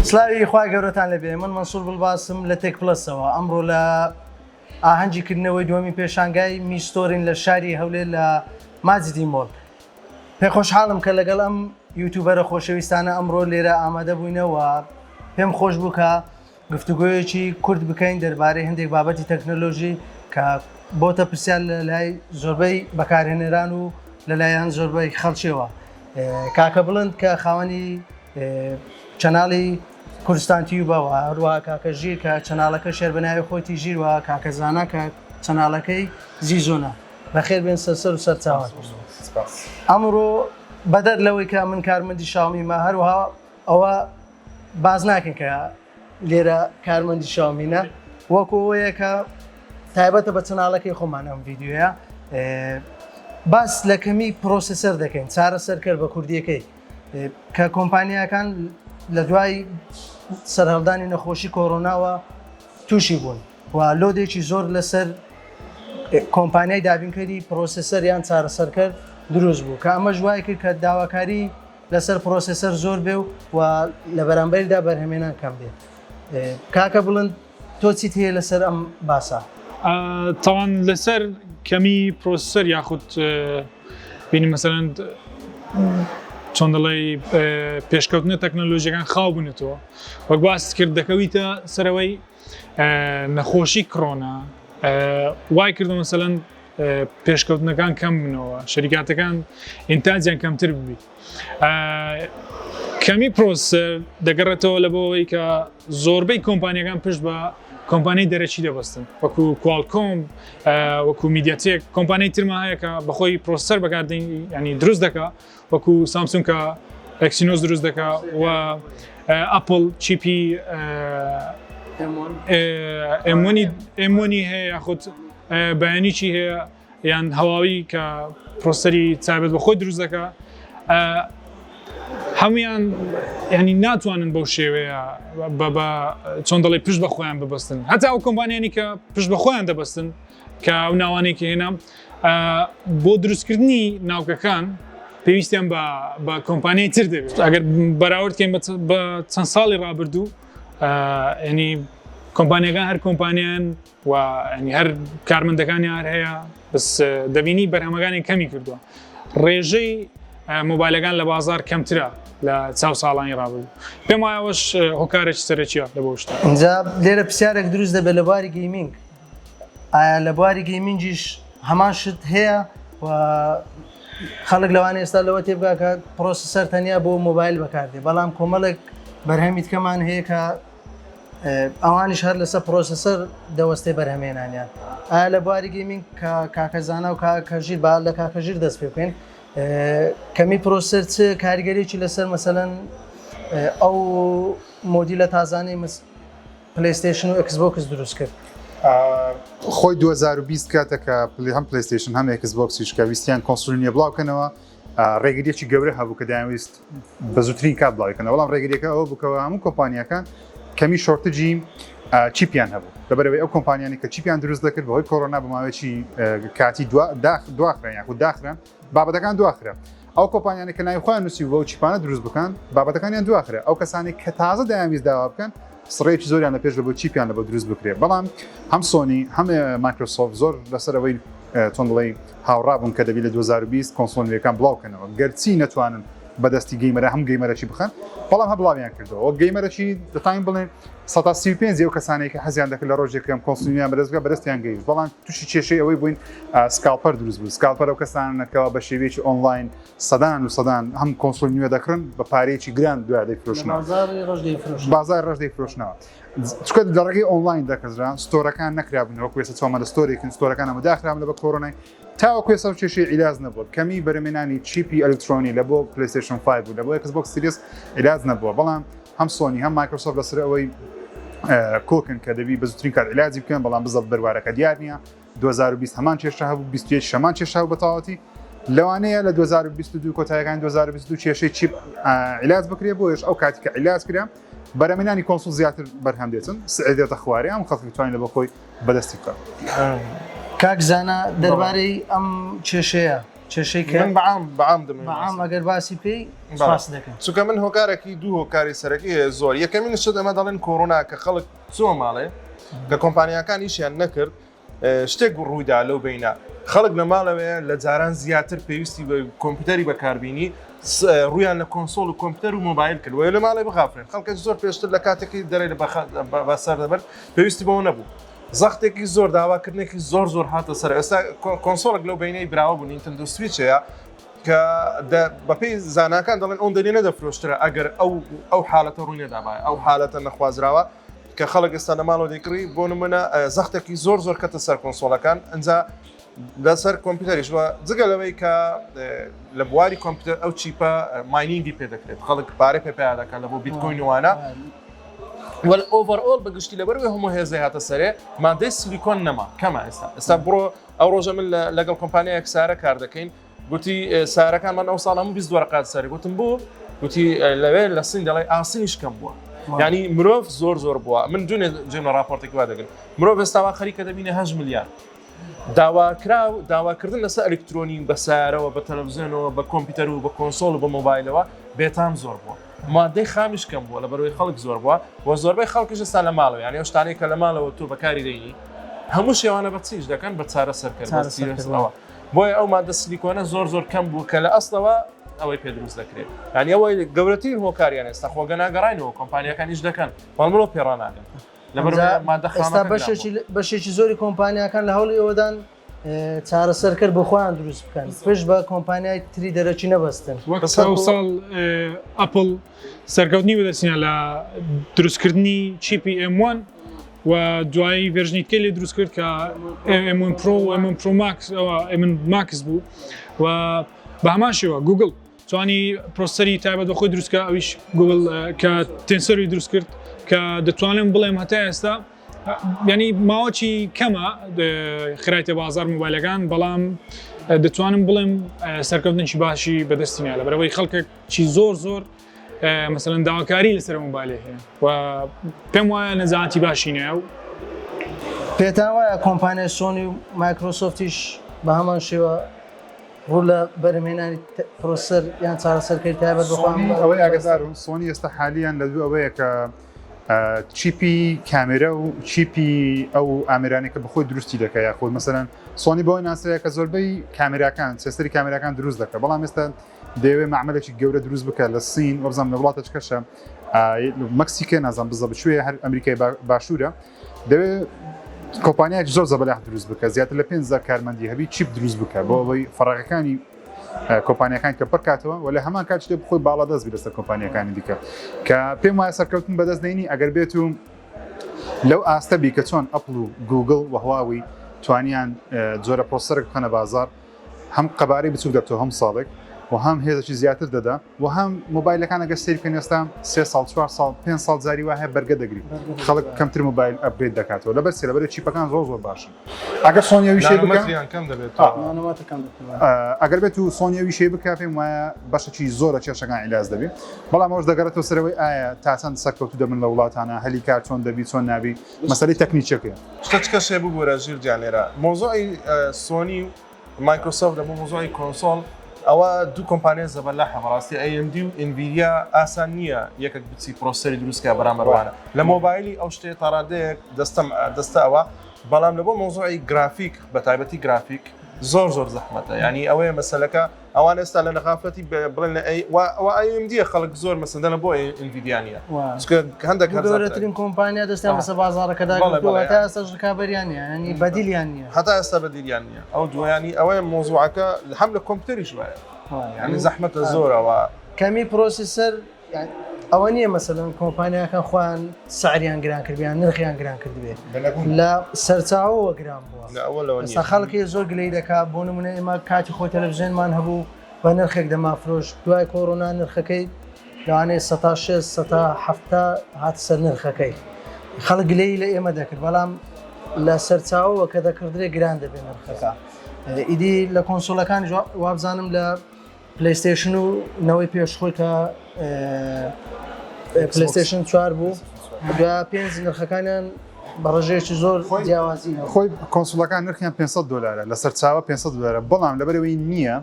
سلاوی خوای گەورەتان لەبێ من منسوور بڵباسم لە تێک پلەسەوە ئەمڕۆ لە ئاهەنگیکردنەوەی دووەمی پێشانگای میستۆرین لە شاری هەولێر لە ماجدی مۆڵ پێخۆشحاڵم کە لەگەڵ ئەم یوتیوبەرە خۆشەویستانە ئەمڕۆ لێرە ئامادە بووینەوە پێم خۆش بوو کە گفتوگۆیەکی کورد بکەین دەربارەی هەندێک بابەتی تەکنۆلۆژی کە بۆتە پرسیار لە لای زۆربەی بەکارهێنەران و لەلایەن زۆربەی خەڵکیەوە کاکە بڵند کە خاوەنی چەناڵی کوردستان تیوبەوە هەروەها کاکە ژیر کە چەناڵەکە شێربەناوی خۆتی ژیرەوە کاکە زانا کە چەناڵەکەی زیزۆنە بەخێر بێن سەر و سەرچاوە ئەمڕۆ بەدەر لەوەی کە من کارمەندی شاومیمە هەروەها ئەوە باز ناکەن کە لێرە کارمەندی شاومینە وەکو ئەوەیە کە تایبەتە بە چەناڵەکەی خۆمان ئەم ڤیددیۆیە باس لە کەمی پرۆسسەر دەکەین چارەسەرکرد بە کوردیەکەی کە کۆمپانیاکان لە دوای سەرهەڵدانی نەخۆشی کۆڕۆناوە تووشی بوون و لۆدێکی زۆر لەسەر کۆمپانیای دابینکەری پرۆسسەر یان چارەسەرکرد دروست بوو کە ئەمە ژوای کرد کە داواکاری لەسەر پرۆسسەر زۆر بێ و لە بەرامبەریدا بەرهەمێنان کەم بێت کاکە بڵند تۆ چیت هەیە لەسەر ئەم باسە طبعا لەسەر کەمی پرۆسسەر یاخود بینی مەسەرەن چۆن دەڵێ پێشکەوتنە تەکنۆلۆژیەکان خاو بوونێتەوە وەک باس کرد دەکەویتە سەرەوەی نەخۆشی کڕۆنا وای کردو مەسەلەن پێشکەوتنەکان کەم بنەوە شەریکاتەکان ئینتاجیان کەمتر ببی کەمی پرۆسسەر دەگەڕێتەوە لە بۆەوەی کە زۆربەی کۆمپانیەکان پشت بە کۆمپانیای دەرەچی دەبەستن وەکو کوالکۆم وەکو میدیاتێک کۆمپانیای ترما هەیە کە بەخۆی پرۆسسەر بەکاردێن ینی دروست دەکا وەکو سامسونگ کە ئەکسینۆس دروست دەکا و ئەپڵ چیپی ئێمۆنی هەیە یاخود بەیانیی هەیە یان هەواوی کە پرۆسەری تایبەت بەخۆی دروست دەکا هەمویان ینی ناتوانن بەو شێوەیە چۆن دەڵێ پشت بە خۆیان ببەستن هەتا ئەو کۆمپانیانی کە پشت بە خۆیان دەبەستن کە ئەو ناوانێکی هێنا بۆ دروستکردنی ناوکەکان پێویستیان بە کۆمپانیای تر دەبێت ئەگەر بەراوردکەین بە چەند ساڵی ڕابردوو ینی کۆمپانیەکان هەر کۆمپانیان و هەر کارمەندەکانیان هەیە بەس دەبینی بەرهەمەکانی کەمی کردووە ڕێژەی مۆبایلەکان لە بازار کەمترە لە چاو ساڵانی ڕابردوو پێم وایە ئەوەش هۆکارێکی سەرەکیە لە بۆ شتە اینجا لێرە پرسیارێک دروست دەبێت لە بواری گەیمینگ ئایا لە بواری گەیمینگیش هەمان شت هەیە و خەڵک لەوانە ئێستا لەوە تێبگا کە پرۆسسەر تەنیا بۆ مۆبایل بەکاردێ بەڵام کۆمەڵێک بەرهەمیتکەمان هەیە کە ئەوانیش هەر لەسەر پرۆسسەر دەوەستێ بەرهەمێنانیان ئایا لە بواری گەیمینگ کە کاکەزانە و کاکەژیر با لە کاکەژیر دەست پێ بکەین کەمی پرۆسسەر چ کاریگەریی لەسەر مەسەلەن ئەو مۆدیلە تازانەی پلەیستێشن و ئەکسبۆکس دروست کرد خۆی 2020 کاتێکە هەم پلەیستێشن هەم ئەکسبۆکسیش کە ویستیان کۆنسۆلیە بڵاوکەنەوە ڕێگریەکی گەورە هەبوو کە دایانویست بە زووترین کات بڵاوکەنەوە بەڵام ڕێگریەکە ئەوە بووکەوە هەموو کۆمپانیەکان کەمی شۆرتجی چیپیان هەبوو لەبەرەوەی ئەو کۆمپانیانی کە چیپیان دروست دەکرد بەهۆی کۆڕۆنا بەماوەیەکی کاتی دواخران یاخود داخران بابەتەکان دواخرە ئەو کۆمپانیانی کە ناوی خۆیان نووسی بۆ چیپانە دروست بکەن بابەتەکانیان دواخرە ئەو کەسانی کە تازە دایانویست داوا بکەن سڕێکی زۆریان لە پێش لە بۆ چیپیان لە بۆ دروست بکرێت بەڵام هەم سۆنی هەم مایکرۆسۆفت زۆر لەسەرەوەی چۆن دڵی هاوڕابوون کە دەبی لە 2020 کۆنسۆلیەکان بڵاوکەنەوە گەرچی نەتوانن بەدەستی گەیمەرە هەم گەیمەرەی بخەن بەڵام هەبڵاویان کردەوە گەیمەرەی دەتوانین بڵێن 135 ئەو کەسانێک کە حەزیان دەکرد لە ڕۆژێکم کۆنسۆلیان بەدەستگا بەدەستیان گەیشت بەڵام تووشی کێشەی ئەوەی بووین سکالپەر دروست بوو سکالپەر ئەو کەسانەکەەوە بە شێوەیەکی ئۆنلاین سەدان و سەدان هەم کۆنسۆل نوێ دەکڕن بە پارەیەکی گران دوای دەیفرۆشنەوە بازار ڕۆژ دەیفرۆشنەوە چکە لە ڕێگەی ئۆنلاین دەکەزران ستۆرەکان نەکرابوونەوە کوێسە چۆمە لە ستۆرێکن ستۆرەکان ئەمە داخرام لە بە کۆڕۆنای تاوەکوێ سەر کێشەی عیلاج نەبووە کەمی بەرهەمێنانی چیپی ئەلکترۆنی لە بۆ پلەیستێشن 5 بوو لە بۆ ئەکسبۆکس سیریس عیلاج نەبووە بەڵام هەم سۆنی هەم مایکرۆسۆفت لەسەر ئەوەی کۆکن کە دەبی بە زووترین کات عیلاجی بکەن بەڵام بزە بەروارەکە دیار نییە 2020 هەمان کێشە هەبوو 21 هەمان کێشە هەبوو بەتەواوەتی لەوانەیە لە 2022 کۆتاییەکانی 2022 کێشەی چیپ عیلاج بکرێ بۆیش ئەو کاتی کە عیلاج کرا بەرهەمێنانی کۆنسۆل زیاتر بەرهەم دێتن سعێدێتە خوارێ ئەم خەڵکی توانین لە بە خۆی بەدەستی بکات کاک زانا دەربارەی ئەم کێشەیە کێشەی کە من بەعام دەمێ بەعام ئەگەر باسی پێی سپاس دەکەم. چونکە من هۆکارێکی دوو هۆکاری سەرەکی هەیە زۆر یەکەمین شت ئەمە دەڵێن کۆڕۆنا کە خەڵک چۆ ماڵێ کە کۆمپانیەکان ئیشیان نەکرد شتێک ڕوویدا لەو بینە خەڵک لە ماڵەوەیە لە جاران زیاتر پێویستی بە کۆمپیوتەری بەکاربیینی ڕویان لە کۆنسۆل و کۆمپیوتەر و مۆبایل کرد وە لە ماڵی بخافرێن خەڵکە زۆر پێشتر لە کاتێکی دەرێ لە بەسەر دەبەر پێویستی بەەوە نەبوو زەختێکی زۆر داواکردنێکی زۆر هاتە سەر ئێستا کۆنسۆلێک لەو بینەی براوە بوو نینتندۆ سویچەیە کە بەپێی زاناکان دەڵێن ئەوەن دەنێ نەدەفرۆشترە ئەگەر ئەو حالەتە ڕووی نەدابایە ئەو حالەتە نەخوازراوە کە خەڵک ئێستا لە ماڵەوە دەیکڕی بۆ نمونە زەختێکی زۆر کەتە سەر کۆنسۆلەکان ئەنجا لەسەر کۆمپیوتەریش وە جگە لەوەی کە لە بواری کۆمپیوتەر ئەو چیپە ماینینگی پێ دەکرێت خەڵک پارێ پێدەکات لە بۆ بیتکۆینوانە ئۆڤەرئۆل بەگشتی لەبەروی هەموو هێزەی هاتە سەرێ مادەی سیلیکۆن نەما کەمە ئێستا بڕۆ ئەو ڕۆژە من لەگەڵ کۆمپانیایەک سارە کار دەکەین گوتی سارەکانمان ئەو ساڵ هەموو 22 قات سەری گوتم بوو گوتی لەوێ لە سین دەڵێ ئاسنیش کەم بووە ینی مرۆڤ زۆر بووە من دوێ جێمە راپۆرتێکی وا دەگرن مرۆڤ ئێستاوا خەریکە دەبینە 8 ملیار داواکردن لەسەر ئەلکترۆنی بە سارەوە بە تەلەڤیزیۆنەوە بە کۆمپیوتەر و بە کۆنسۆل و بە مۆبایلەوە بێتام زۆر بووە مادەی خامیش کەم بووە لە بەرەوەی خەڵک زۆر بووە و زۆربەی خەڵکیش ئێستا لە ماڵەوە یعنی ئەو شتانەی کە لە ماڵەوە تۆ بەکاری دەینی هەموو شێوانە بە چیش دەکەن بە چارە سەرکردەوە بۆیە ئەو مادە سیلیکۆنە زۆر کەم بوو کە لە ئەسڵەوە ئەوەی پێ دروست دەکرێت ینی ئەوەی گەورەترین هۆکاریان ئێستا خۆگە ناگەڕینەوە کۆمپانیەکانیش دەکەن بەڵمەوە پێڕاناگەن ئێستا بەشێکی زۆری کۆمپانیەکان لە هەوڵی ئەوەدان چارەسەرکرد بۆ خۆیان دروست بکەن پشت بە کۆمپانیای تری دەرەچی نەبەستن وەک ساڵ ئەپل سەرکەوتنی بەدەستینە لە دروستکردنی چیپی M1 و دوایی ڤێرژنیتکەی لێ دروست کرد کە M1 Pro و M1 Pro Max M1 Max بوو و بە هەمان شێوە گوگل توانی پرۆسەری تایبەت بە خۆی دروستکە ئەویش گوگل کە تێنسەری دروست کرد کە دەتوانم بڵێم هەتا ئێستا ینی ماوەی کەمە خرايتە بازار مۆبایلەکان بەڵام دەتوانم بڵێم سەرکەوتنی باشی بەدەستینە لە بەرەوەی خەڵکێک چی زۆر مثلەن داواکاری لەسەر مۆبایلێ هەیە و پێم وایە نەزانەتی باشینە و پێتان وایە کۆمپانیای سۆنی و مایکرۆسۆفتیش بە هەمان شێوە ڕوو لە بەرهێنانی پرۆسەر یان چارەسەرکردی تایبەت بەخۆیان ئەوەی ئاگدارم سۆنی ئێستا حالیان لە دوو ئەوەیە کە چیپی کامێرە و چیپی ئەو ئامرانێک کە بەخۆی دروستی دەکە یا خۆی مەسەرەن سۆنی بۆی ناسرەیە کە زۆربەی کامێراکان سێستری کامێراکان دروست دەکە بەڵام ئێستا دەیەوێت معمەلێکی گەورە دروست بکە لە سین وەبزانام لە وڵاتە کەشە مەکسیکە نازان بزە بچوێ هەر ئەمریکای باشوورە دەوێت کۆمپانیای زۆر زەبەلاح دروست بکە زیاتر لە 5,000 کارمەندی هەبی چیپ دروست بکە بۆ ئەوەی فەرەقەکانی کۆمپانیەکان کە پڕکاتەوە و لە هەمان کات شتێک بخۆی باڵا دەست بێت لەسەر کۆمپانیەکانی دیکە کە پێم وایە سەرکەوتن بەدەست دێنی ئەگەر بێت و لەو ئاستەبی کە چۆن ئەپل و گوگل و هواوی توانیان جۆرە پرۆسەرێک بخەنە بازار هەم قەبارەی بچوو دەبتەوە هەم ساڵێک و هەم هێزێکی زیاتر دەدا و هەم مۆبایلەکان ئەگەر سەیری بکەن ئێستا 3 ساڵ 4 ساڵ 5 ساڵ جاری وایە بەرگە دەگری خەڵک کەمتر مۆبایل ئەپگرێد دەکاتەوە لەبەر لەبەر چیپەکان زۆر باشن ئەگەر سۆنیەوی شێ ئەگەر بێت و سۆنیەوی شێ بکە پێم وایە بەشێکی زۆرە کێشەکان عیلاج دەبێت بەڵام ئەوش دەگەڕێتەوە سەرەوەی ئایا تاسەند سەرکەوتو دەبن لە وڵاتانە هەلی کار چۆن دەبی چۆن نابی مەسەلەی تەکنیکیەکەیە شتێکە شێ بوو گۆرە ژیر جانێرە مۆزۆی سۆنی و مایکرۆسۆفت لە بۆ مۆزۆی کۆنسۆل ئەوە دوو کۆمپانیای زەبەلاح هەمڕاستی AMD و NVIDIA ئاسان نییە یەکێک بچی پرۆسەری دروستکە بەرامبەروانە لە مۆبایلی ئەو شتێ تاڕادەیەک دەستە ئەوە بەڵام لە بۆ مۆزۆی گرافیک بە تایبەتی گرافیک زۆر زەحمەتە ینی ئەوەیە مەسەلەکە ئەوان ئێستا لە نەخافەتی بڵێن AMD خەڵک زۆر مەسەندەنە بۆ NVIDIA نیە هەندێک گەورەترین کۆمپانیا دەستیان بەسەر بازاڕەکەدا هەتا ئێستا ڕکابەریان نیە ینی بەدیلیان نییە هەتا ئێستا بەدیلیان نییە ئەو دوایانی ئەوەیە مۆزوعەکە هەم لە کۆمپیوتەریش وایە ینی زەحمەتە زۆرەوە کەمی پرۆسیسەر ئەوە نییە مەسەلەن کۆمپانیاکان خۆیان سعریان گران کردیان نرخیان گران کردبێ لە سەرچاوەوە گران بووە ئێستا خەڵکی زۆر گلەی دەکات بۆ نمونە ئێمە کاتی خۆی تەلەڤیزیۆنمان هەبوو بە نرخێک دەمافرۆش دوای کۆڕۆنا نرخەکەی لەوانەیە 160 هات سەر نرخەکەی خەڵک گلەی لە ئێمە دەکرد بەڵام لە سەرچاوەوە کە دەکردرێ گران دەبێت نرخەکە ئیدی لە کۆنسۆلەکانی وابزانم لە پلیستیشن و نەوەی پێشخۆی کە پلیستیشن 4 بوو دوای پێنج نرخەکانیان بە ڕێژەیەکی زۆر جیاوازی خۆی کۆنسۆلەکان نرخیان $500 لە سەرچاوە $500 بەڵام لەبەرەوەی نییە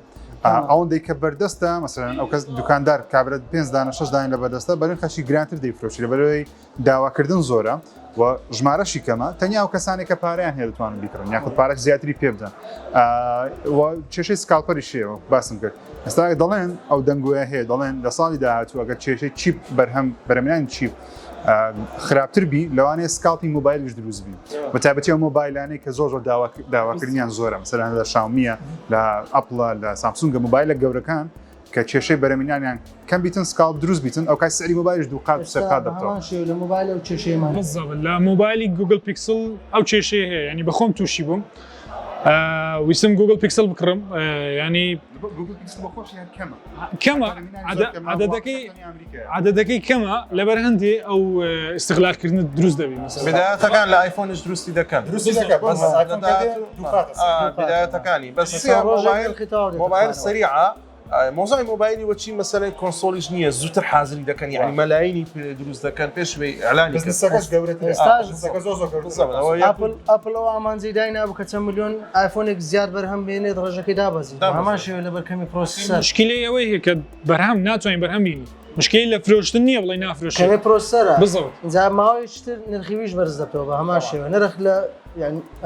ئەوەندەی کە بەردەستە مەسەرەن ئەو کەس دوکاندار کابرێت 5 دانە 6 دانە لە بەردەستە بەرن خەشی گرانتر دەیفرۆشی لەبەرەوەی داواکردن زۆرە و ژمارەشی کەمە تەنیا ئەو کەسانێک کە پارەیان هەیە دەتوانن بیکڕن یاخود پارەک زیاتری پێ بدەن کێشەی سکالپەری شێوە باسم کرد ئێستا دەڵێن ئەو دەنگۆیە هەیە دەڵێن لە ساڵی داهاتوو ئەگەر کێشەی چیپ بەرهەم بەرەمێنانی چیپ خراپتر بی لەوانەیە سکالپی مۆبایلش دروست بین بە تایبەتی ئەو مۆبایلانەی کە زۆر داواکردنیان زۆرە مەسەلەن لە شاومیە لە ئەپڵە لە سامسونگە مۆبایلە گەورەکان کە کێشەی بەرەمێنانیان کەم بیتن سکالپ دروست بیتن ئەو کاس سەری مۆبایلش دوو قات سەرقات دەبێتەوە لە مۆبایل و کێشەیەمان بالضبط لە مۆبایلی گوگل پیکسل ئەو کێشەیە هەیە ینی بەخۆم تووشی بووم ویستم گوگل پیکسل بکڕم ینی کەمە عدەدەکەی کەمە لەبەر هەندێ ئەو استقلالکردن دروست دەبێت بدایەتەکان لە ئایفۆنش دروستی دەکەن بدایەتەکانی بەس مۆبایل سریعە مۆزای مۆبایلی وەچی مەسەلەی کۆنسۆلیش نییە زووتر حازری دەکەن یعنی مەلایینی دروست دەکەن پێشوەی ئەلانی ئەپل ئەو ئامانجەی دای نابوو کە چەند ملیۆن ئایفۆنێک زیاد بەرهەم بێنێت ڕۆژەکەی دابەزی هەمان شێوە لە بەرکەمی پرۆسەسەر مشکلەی ئەوەی هەیە کە بەرهەم ناتوانین بەرهەم بینی مشکلی لە فرۆشتن نییە بڵێ نافرۆشێ پرۆسەرە بالضبط جا ماوەی شتر نرخیویش بەرز دەبێتەوە بە هەمان شێوە نرخ لە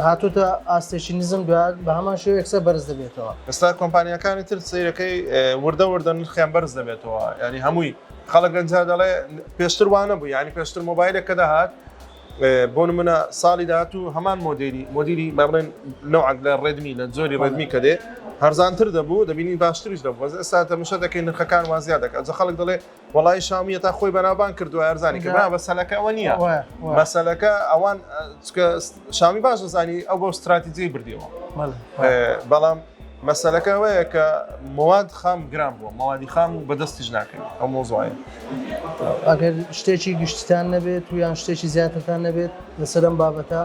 هاتوتە ئاستێشینیزم دوات بە هەمان شێوە یەکسەر بەرز دەبێتەوە ئێستا کۆمپانیەکانی تر سیرەکەی وردە نرخیان بەرز دەبێتەوە ینی هەمووی خەڵک گەنجا دەڵێ پێشتر وانە بوو ینی پێشتر مۆبایلێک کە دەهات بۆ نمونە ساڵی داهاتوو هەمان مۆدیری با بڵێن نەوعک لە ڕێدمی لە جۆری ڕێدمی کە دێ هەرزانتر دەبوو دەبینی باشتریش دەبوو ئێستا تەماشا دەکەی نرخەکان وازیاد دەکات جا خەڵک دەڵێ وەڵای شامیە تا خۆی بەناوبان کردووە ئەرزانی کە مەسەلەکە ئەوە نییە مەسەلەکە ئەوان شامی باش دەزانی ئەو بۆ استراتیجی بردیەوە بەڵام مەسەلەکە ئەوەیە کە مواد خام گران بووە موادی خام و بەدەستیش ناکەین ئەو مۆزوایە ئەگەر شتێکی گشتتان نەبێت و یان شتێکی زیاترتان نەبێت لەسەرم بابەتە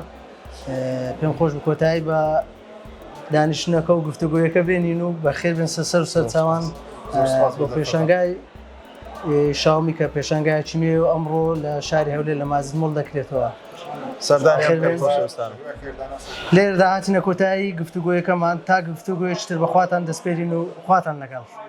پێم خۆش بکۆتایی بە دانیشتنەکە و گفتوگویەکە بێنین و بەخێر بن سەر و سەرچاوان بۆ پێشانگای شاومی کە پێشانگایکی نوێ و ئەمڕۆ لە شاری هەولێر لە مازنمۆڵ دەکرێتەوە لێرە داهاتینە کۆتایی گفتوگویەکەمان تا گفتوگوی شتر بەخواتان دەستپێرین و خواتان لەگەڵ